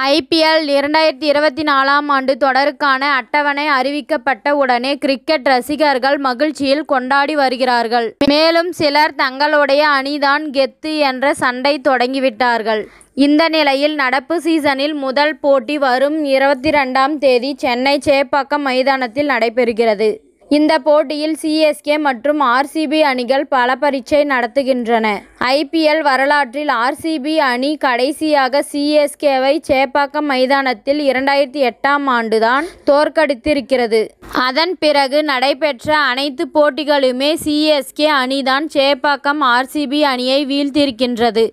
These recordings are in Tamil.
ஐபிஎல் 2024ஆம் ஆண்டு தொடருக்கான அட்டவணை அறிவிக்கப்பட்ட உடனே கிரிக்கெட் ரசிகர்கள் மகிழ்ச்சியில் கொண்டாடி வருகிறார்கள். மேலும் சிலர் தங்களுடைய அணிதான் கெத்து என்ற சண்டை தொடங்கிவிட்டார்கள். இந்த நிலையில் நடப்பு சீசனில் முதல் போட்டி வரும் 22ஆம் தேதி சென்னை சேப்பாக்கம் மைதானத்தில் நடைபெறுகிறது. இந்த போட்டியில் சிஎஸ்கே மற்றும் ஆர்சிபி அணிகள் பல பரீட்சை நடத்துகின்றன. ஐபிஎல் வரலாற்றில் ஆர்சிபி அணி கடைசியாக சிஎஸ்கேவை சேப்பாக்கம் மைதானத்தில் 2008ஆம் ஆண்டுதான் தோற்கடித்திருக்கிறது. அதன் பிறகு நடைபெற்ற அனைத்து போட்டிகளுமே சிஎஸ்கே அணிதான் சேப்பாக்கம் ஆர்சிபி அணியை வீழ்த்தியிருக்கின்றது.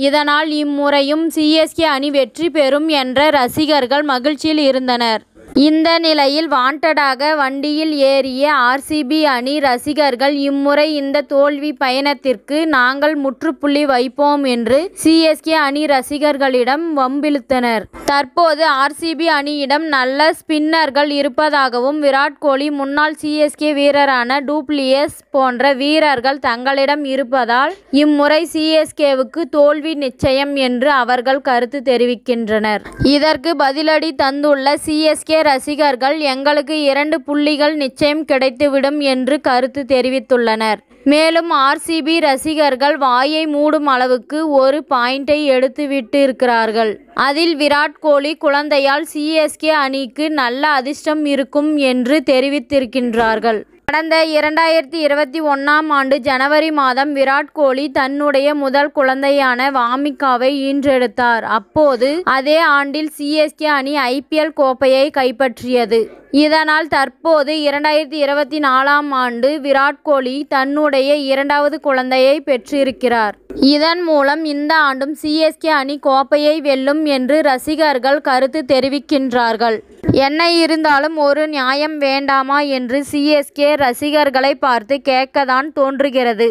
இதனால் இம்முறையும் சிஎஸ்கே அணி வெற்றி பெறும் என்ற ரசிகர்கள் மகிழ்ச்சியில் இருந்தனர். இந்த நிலையில் வாண்டடாக வண்டியில் ஏறிய ஆர்சிபி அணி ரசிகர்கள் இம்முறை இந்த தோல்வி பயணத்திற்கு நாங்கள் முற்றுப்புள்ளி வைப்போம் என்று சிஎஸ்கே அணி ரசிகர்களிடம் வம்பிழுத்தனர். தற்போது ஆர்சிபி அணியிடம் நல்ல ஸ்பின்னர்கள் இருப்பதாகவும் விராட் கோலி, முன்னாள் சிஎஸ்கே வீரரான டூப்ளியஸ் போன்ற வீரர்கள் தங்களிடம் இருப்பதால் இம்முறை சிஎஸ்கேவுக்கு தோல்வி நிச்சயம் என்று அவர்கள் கருத்து தெரிவிக்கின்றனர். இதற்கு பதிலடி தந்துள்ள சிஎஸ்கே ரசிகர்கள் எங்களுக்கு 2 புள்ளிகள் நிச்சயம் கிடைத்துவிடும் என்று கருத்து தெரிவித்துள்ளனர். மேலும் ஆர்சிபி ரசிகர்கள் வாயை மூடும் அளவுக்கு ஒரு பாயிண்டை எடுத்துவிட்டு இருக்கிறார்கள். அதில் விராட் கோலி குழந்தையால் சிஎஸ்கே அணிக்கு நல்ல அதிர்ஷ்டம் இருக்கும் என்று தெரிவித்திருக்கின்றார்கள். கடந்த 2021ஆம் ஆண்டு ஜனவரி மாதம் விராட் கோலி தன்னுடைய முதல் குழந்தையான வாமிகாவை ஈன்றெடுத்தார். அப்போது அதே ஆண்டில் சிஎஸ்கே அணி ஐபிஎல் கோப்பையை கைப்பற்றியது. இதனால் தற்போது 2024ஆம் ஆண்டு விராட் கோலி தன்னுடைய 2வது குழந்தையை பெற்றிருக்கிறார். இதன் மூலம் இந்த ஆண்டும் சிஎஸ்கே அணி கோப்பையை வெல்லும் என்று ரசிகர்கள் கருத்து தெரிவிக்கின்றார்கள். என்ன இருந்தாலும் ஒரு நியாயம் வேண்டாமா என்று சிஎஸ்கே ரசிகர்களை பார்த்து கேட்கத்தான் தோன்றுகிறது.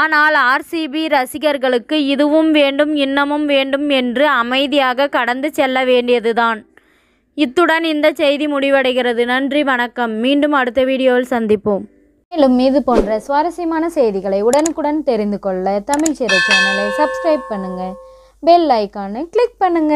ஆனால் ஆர்சிபி ரசிகர்களுக்கு இதுவும் வேண்டும் இன்னமும் வேண்டும் என்று அமைதியாக கடந்து செல்ல வேண்டியதுதான். இத்துடன் இந்த செய்தி முடிவடைகிறது. நன்றி, வணக்கம். மீண்டும் அடுத்த வீடியோவில் சந்திப்போம். மேலும் இது போன்ற சுவாரஸ்யமான செய்திகளை உடனுக்குடன் தெரிந்து கொள்ள தமிழ் சிறை சேனலை சப்ஸ்கிரைப் பண்ணுங்க, பெல் ஐகானை கிளிக் பண்ணுங்க.